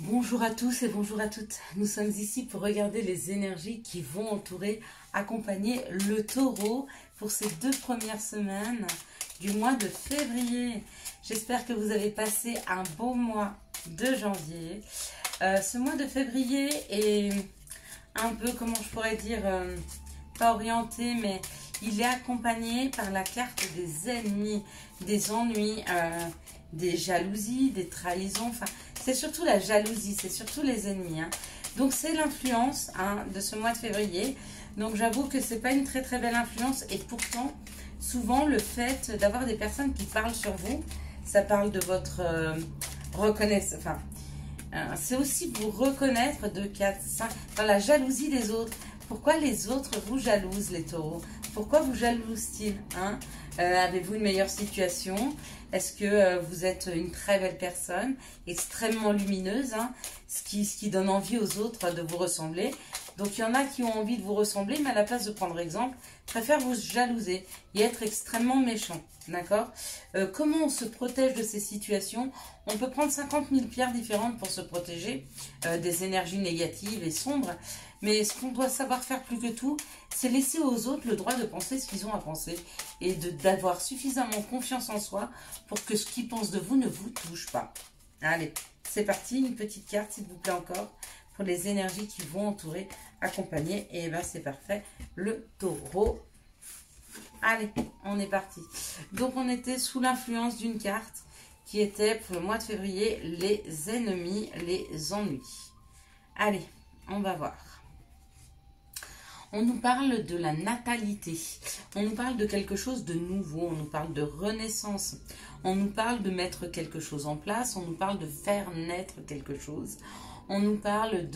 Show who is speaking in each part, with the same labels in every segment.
Speaker 1: Bonjour à tous et bonjour à toutes. Nous sommes ici pour regarder les énergies qui vont entourer, accompagner le taureau pour ces 2 premières semaines du mois de février. J'espère que vous avez passé un beau mois de janvier. Ce mois de février est un peu, comment je pourrais dire, pas orienté, mais il est accompagné par la carte des ennemis, des ennuis, des jalousies, des trahisons. Enfin, c'est surtout la jalousie, c'est surtout les ennemis. Donc, c'est l'influence de ce mois de février. Donc, j'avoue que c'est pas une très très belle influence. Et pourtant, souvent, le fait d'avoir des personnes qui parlent sur vous, ça parle de votre reconnaissance. Enfin, c'est aussi vous reconnaître dans la jalousie des autres. Pourquoi les autres vous jalousent, les taureaux? Pourquoi vous jalousent-ils? Avez-vous une meilleure situation? Est-ce que vous êtes une très belle personne, extrêmement lumineuse, ce qui donne envie aux autres de vous ressembler? Donc, il y en a qui ont envie de vous ressembler, mais à la place de prendre exemple, préfèrent vous jalouser et être extrêmement méchants. D'accord? Comment on se protège de ces situations? On peut prendre 50 000 pierres différentes pour se protéger des énergies négatives et sombres. Mais ce qu'on doit savoir faire plus que tout, c'est laisser aux autres le droit de penser ce qu'ils ont à penser et d'avoir suffisamment confiance en soi pour que ce qu'ils pensent de vous ne vous touche pas. Allez, c'est parti, une petite carte s'il vous plaît encore pour les énergies qui vont entourer, accompagner. Et bien c'est parfait, le taureau. Allez, on est parti. Donc on était sous l'influence d'une carte qui était pour le mois de février, les ennemis, les ennuis. Allez, on va voir. On nous parle de la natalité, on nous parle de quelque chose de nouveau, on nous parle de renaissance, on nous parle de mettre quelque chose en place, on nous parle de faire naître quelque chose, on nous parle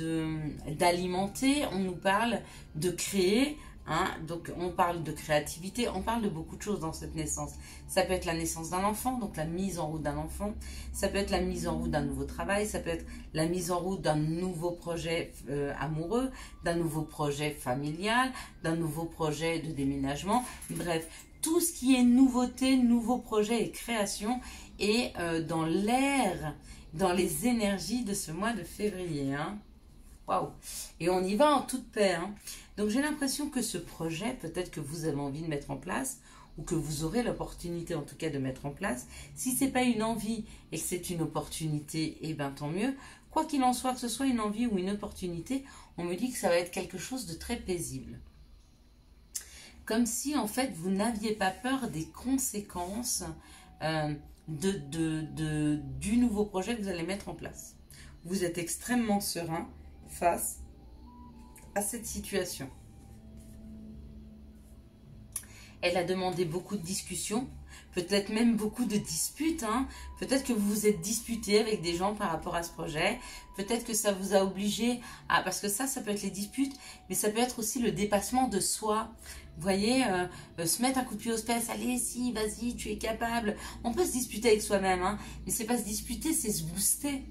Speaker 1: d'alimenter, on nous parle de créer. Donc on parle de créativité, on parle de beaucoup de choses dans cette naissance. Ça peut être la naissance d'un enfant, donc la mise en route d'un enfant. Ça peut être la mise en route d'un nouveau travail. Ça peut être la mise en route d'un nouveau projet amoureux, d'un nouveau projet familial, d'un nouveau projet de déménagement. Bref, tout ce qui est nouveauté, nouveau projet et création est dans l'air, dans les énergies de ce mois de février. Waouh! Et on y va en toute paix. Donc j'ai l'impression que ce projet, peut-être que vous avez envie de mettre en place, ou que vous aurez l'opportunité en tout cas de mettre en place, si ce n'est pas une envie et que c'est une opportunité, eh bien tant mieux. Quoi qu'il en soit, que ce soit une envie ou une opportunité, on me dit que ça va être quelque chose de très paisible. Comme si en fait vous n'aviez pas peur des conséquences du nouveau projet que vous allez mettre en place. Vous êtes extrêmement serein face à cette situation. Elle a demandé beaucoup de discussions, peut-être même beaucoup de disputes. Peut-être que vous vous êtes disputé avec des gens par rapport à ce projet. Peut-être que ça vous a obligé à... Parce que ça peut être les disputes, mais ça peut être aussi le dépassement de soi. Vous voyez, se mettre un coup de pied aux fesses, allez, si, vas-y, tu es capable. On peut se disputer avec soi-même, mais c'est pas se disputer, c'est se booster.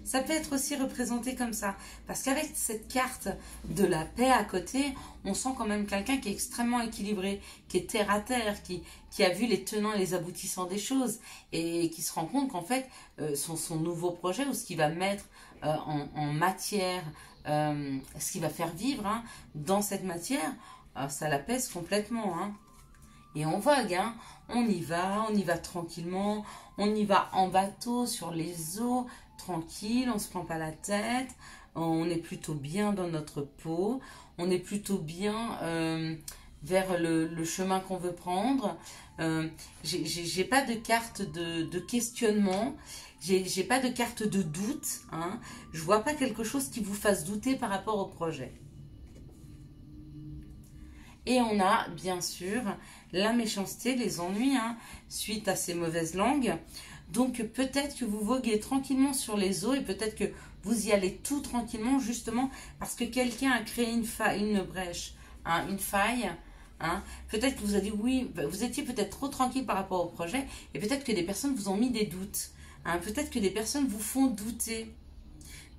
Speaker 1: Ça peut être aussi représenté comme ça. Parce qu'avec cette carte de la paix à côté, on sent quand même quelqu'un qui est extrêmement équilibré, qui est terre à terre, qui a vu les tenants et les aboutissants des choses et qui se rend compte qu'en fait, son nouveau projet ou ce qu'il va mettre en matière, ce qu'il va faire vivre dans cette matière, ça l'apaise complètement. Et on vogue, on y va tranquillement, on y va en bateau sur les eaux, tranquille, on ne se prend pas la tête, on est plutôt bien dans notre peau, on est plutôt bien vers le chemin qu'on veut prendre. J'ai pas de carte de questionnement, j'ai pas de carte de doute, je vois pas quelque chose qui vous fasse douter par rapport au projet. Et on a bien sûr la méchanceté, les ennuis, suite à ces mauvaises langues. Donc peut-être que vous voguez tranquillement sur les eaux et peut-être que vous y allez tout tranquillement justement parce que quelqu'un a créé une brèche, une faille. Peut-être que vous avez dit oui, vous étiez peut-être trop tranquille par rapport au projet et peut-être que des personnes vous ont mis des doutes. Peut-être que des personnes vous font douter.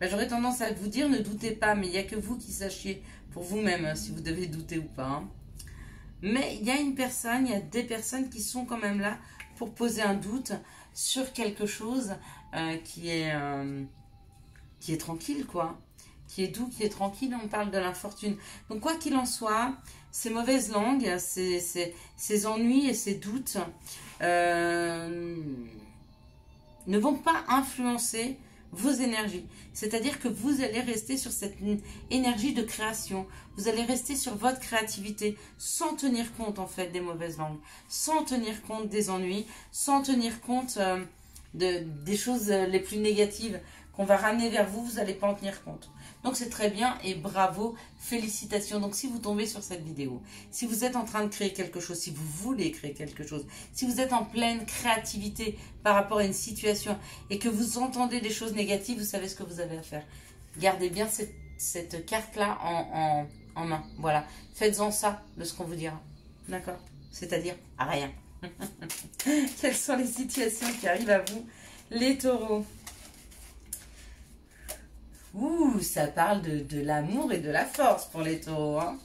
Speaker 1: J'aurais tendance à vous dire ne doutez pas, mais il n'y a que vous qui sachiez pour vous-même si vous devez douter ou pas. Mais il y a il y a des personnes qui sont quand même là pour poser un doute sur quelque chose qui est qui est tranquille, quoi. Qui est doux, qui est tranquille, on parle de l'infortune. Donc, quoi qu'il en soit, ces mauvaises langues, ces ennuis et ces doutes ne vont pas influencer vos énergies. C'est-à-dire que vous allez rester sur cette énergie de création. Vous allez rester sur votre créativité sans tenir compte, en fait, des mauvaises langues, sans tenir compte des ennuis, sans tenir compte des choses les plus négatives qu'on va ramener vers vous. Vous n'allez pas en tenir compte. Donc, c'est très bien et bravo, félicitations. Donc, si vous tombez sur cette vidéo, si vous êtes en train de créer quelque chose, si vous voulez créer quelque chose, si vous êtes en pleine créativité par rapport à une situation et que vous entendez des choses négatives, vous savez ce que vous avez à faire. Gardez bien cette carte-là en main. Voilà. Faites-en ça de ce qu'on vous dira. D'accord? C'est-à-dire rien. Quelles sont les situations qui arrivent à vous, les taureaux? Ouh, ça parle de l'amour et de la force pour les taureaux. Hein.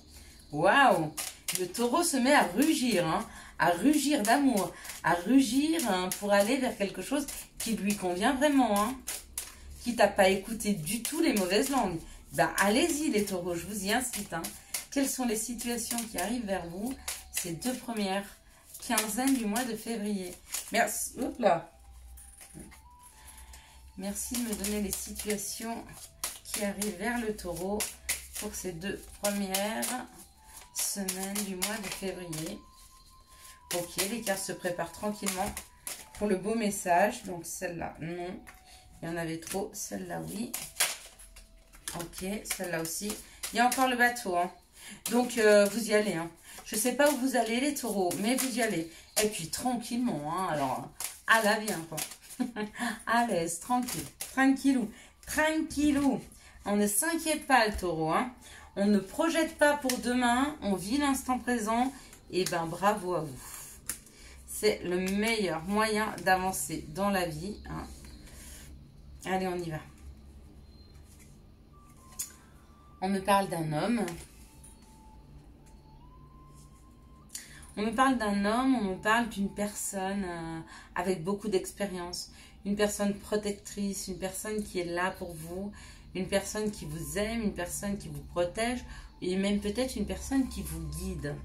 Speaker 1: Waouh! Le taureau se met à rugir, hein, à rugir d'amour, à rugir pour aller vers quelque chose qui lui convient vraiment. Hein. Quitte à pas écouter du tout les mauvaises langues. Ben, allez-y les taureaux, je vous y incite. Hein. Quelles sont les situations qui arrivent vers vous ces 2 premières quinzaines du mois de février? Merci. Hop là. Merci de me donner les situations qui arrivent vers le taureau pour ces 2 premières semaines du mois de février. Ok, les cartes se préparent tranquillement pour le beau message. Donc celle-là, non. Il y en avait trop. Celle-là, oui. Ok, celle-là aussi. Il y a encore le bateau. Hein. Donc, vous y allez. Hein. Je ne sais pas où vous allez, les taureaux, mais vous y allez. Et puis, tranquillement. Hein. Alors, à la bien, quoi. À l'aise, tranquille. Tranquillou. Tranquillou. On ne s'inquiète pas, le taureau. Hein. On ne projette pas pour demain. On vit l'instant présent. Et ben, bravo à vous. C'est le meilleur moyen d'avancer dans la vie. Hein. Allez, on y va. On me parle d'un homme. On me parle d'un homme, on me parle d'une personne avec beaucoup d'expérience. Une personne protectrice, une personne qui est là pour vous. Une personne qui vous aime, une personne qui vous protège. Et même peut-être une personne qui vous guide.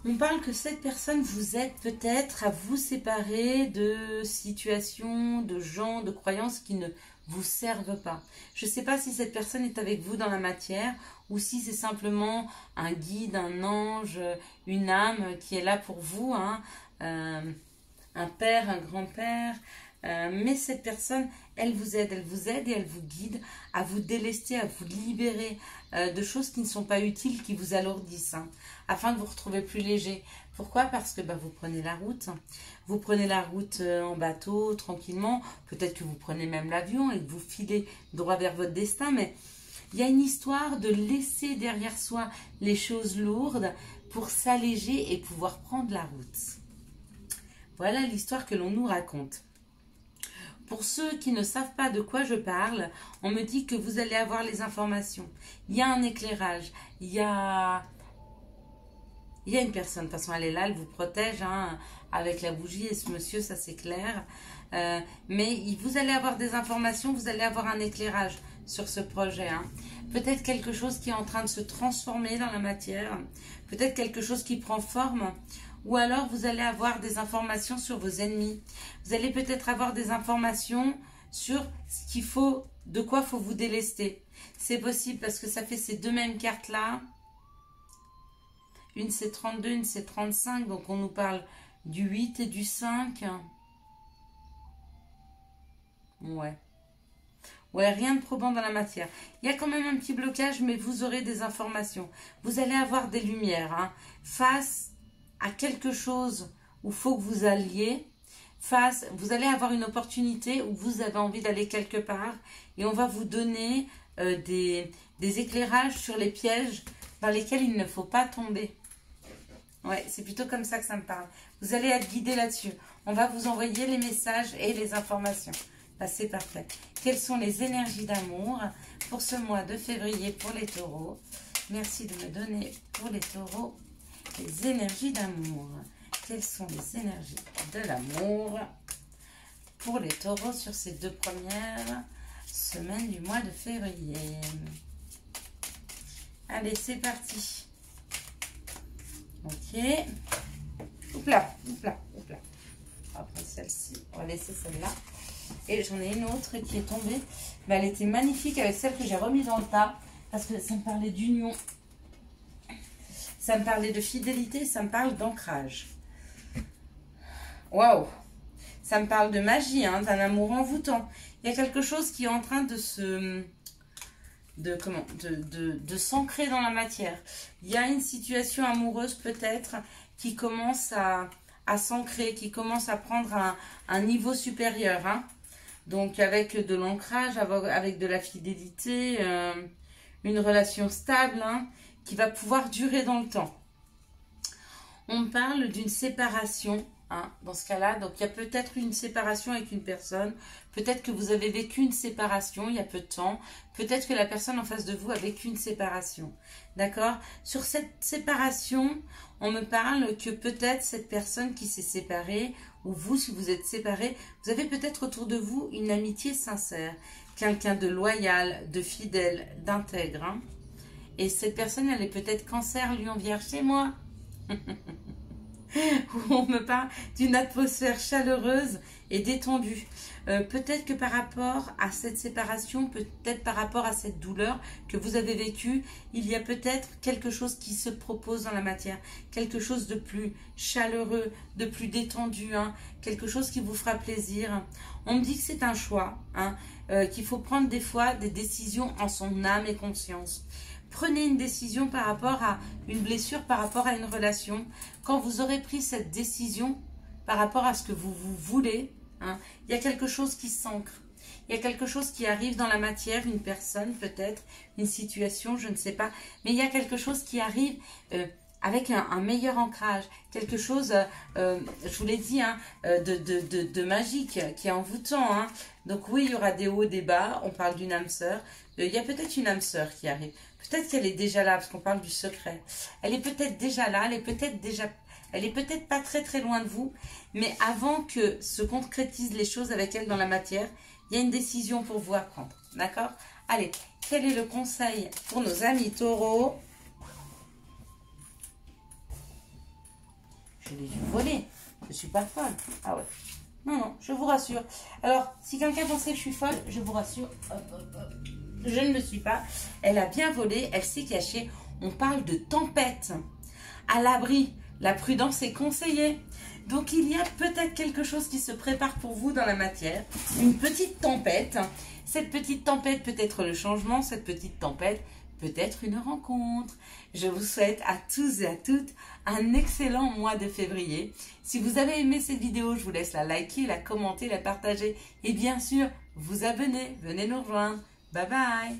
Speaker 1: On parle que cette personne vous aide peut-être à vous séparer de situations, de gens, de croyances qui ne vous servent pas. Je ne sais pas si cette personne est avec vous dans la matière ou si c'est simplement un guide, un ange, une âme qui est là pour vous, hein, un père, un grand-père. Mais cette personne, elle vous aide et elle vous guide à vous délester, à vous libérer de choses qui ne sont pas utiles, qui vous alourdissent, hein, afin de vous retrouver plus léger. Pourquoi? Parce que vous prenez la route. Vous prenez la route en bateau, tranquillement. Peut-être que vous prenez même l'avion et que vous filez droit vers votre destin. Mais il y a une histoire de laisser derrière soi les choses lourdes pour s'alléger et pouvoir prendre la route. Voilà l'histoire que l'on nous raconte. Pour ceux qui ne savent pas de quoi je parle, on me dit que vous allez avoir les informations. Il y a un éclairage, il y a une personne, de toute façon elle est là, elle vous protège hein, avec la bougie et ce monsieur, ça c'est clair. Mais vous allez avoir des informations, vous allez avoir un éclairage sur ce projet. Hein. Peut-être quelque chose qui est en train de se transformer dans la matière, peut-être quelque chose qui prend forme. Ou alors, vous allez avoir des informations sur vos ennemis. Vous allez peut-être avoir des informations sur ce qu'il faut, de quoi il faut vous délester. C'est possible parce que ça fait ces 2 mêmes cartes-là. Une c'est 32, une c'est 35. Donc, on nous parle du 8 et du 5. Ouais. Ouais, rien de probant dans la matière. Il y a quand même un petit blocage, mais vous aurez des informations. Vous allez avoir des lumières. Hein, face à quelque chose où il faut que vous alliez, vous allez avoir une opportunité où vous avez envie d'aller quelque part et on va vous donner des éclairages sur les pièges dans lesquels il ne faut pas tomber. Ouais, c'est plutôt comme ça que ça me parle. Vous allez être guidé là-dessus. On va vous envoyer les messages et les informations. C'est parfait. Quelles sont les énergies d'amour pour ce mois de février pour les taureaux? Merci de me donner pour les taureaux les énergies d'amour. Quelles sont les énergies de l'amour pour les taureaux sur ces 2 premières semaines du mois de février. Allez, c'est parti. Ok. Oups là, oups là, oups là. Après celle-ci, on va laisser celle-là. Et j'en ai une autre qui est tombée. Mais elle était magnifique avec celle que j'ai remise dans le tas. Parce que ça me parlait d'union. Ça me parlait de fidélité. Ça me parle d'ancrage. Waouh! Ça me parle de magie, hein, d'un amour envoûtant. Il y a quelque chose qui est en train de se... de s'ancrer dans la matière. Il y a une situation amoureuse peut-être qui commence à s'ancrer, qui commence à prendre un niveau supérieur. Hein. Donc avec de l'ancrage, avec de la fidélité, une relation stable hein, qui va pouvoir durer dans le temps. On parle d'une séparation. Hein, dans ce cas-là, donc il y a peut-être une séparation avec une personne, peut-être que vous avez vécu une séparation il y a peu de temps, peut-être que la personne en face de vous a vécu une séparation, d'accord? Sur cette séparation, on me parle que peut-être cette personne qui s'est séparée, ou vous si vous êtes séparés, vous avez peut-être autour de vous une amitié sincère, quelqu'un de loyal, de fidèle, d'intègre, hein, et cette personne elle est peut-être cancer, lion, vierge, c'est moi. Où on me parle d'une atmosphère chaleureuse et détendue. Peut-être que par rapport à cette séparation, peut-être par rapport à cette douleur que vous avez vécue, il y a peut-être quelque chose qui se propose dans la matière, quelque chose de plus chaleureux, de plus détendu, hein, quelque chose qui vous fera plaisir. On me dit que c'est un choix, hein, qu'il faut prendre des fois des décisions en son âme et conscience. Prenez une décision par rapport à une blessure, par rapport à une relation. Quand vous aurez pris cette décision par rapport à ce que vous voulez, hein, il y a quelque chose qui s'ancre. Il y a quelque chose qui arrive dans la matière, une personne peut-être, une situation, je ne sais pas. Mais il y a quelque chose qui arrive avec un meilleur ancrage. Quelque chose, je vous l'ai dit, hein, de magique, qui est envoûtant. Hein. Donc oui, il y aura des hauts, des bas. On parle d'une âme sœur. Il y a peut-être une âme sœur qui arrive. Peut-être qu'elle est déjà là, parce qu'on parle du secret. Elle est peut-être déjà là, elle est peut-être pas très très loin de vous, mais avant que se concrétisent les choses avec elle dans la matière, il y a une décision pour vous à prendre. D'accord? Allez, quel est le conseil pour nos amis taureaux? Je l'ai vu voler. Je ne suis pas folle. Ah ouais. Non, non, je vous rassure. Alors, si quelqu'un pensait que je suis folle, je vous rassure. Hop, hop, hop. Je ne le suis pas. Elle a bien volé, elle s'est cachée. On parle de tempête. À l'abri, la prudence est conseillée. Donc, il y a peut-être quelque chose qui se prépare pour vous dans la matière. Une petite tempête. Cette petite tempête peut être le changement. Cette petite tempête peut être une rencontre. Je vous souhaite à tous et à toutes un excellent mois de février. Si vous avez aimé cette vidéo, je vous laisse la liker, la commenter, la partager. Et bien sûr, vous abonner. Venez nous rejoindre. Bye bye.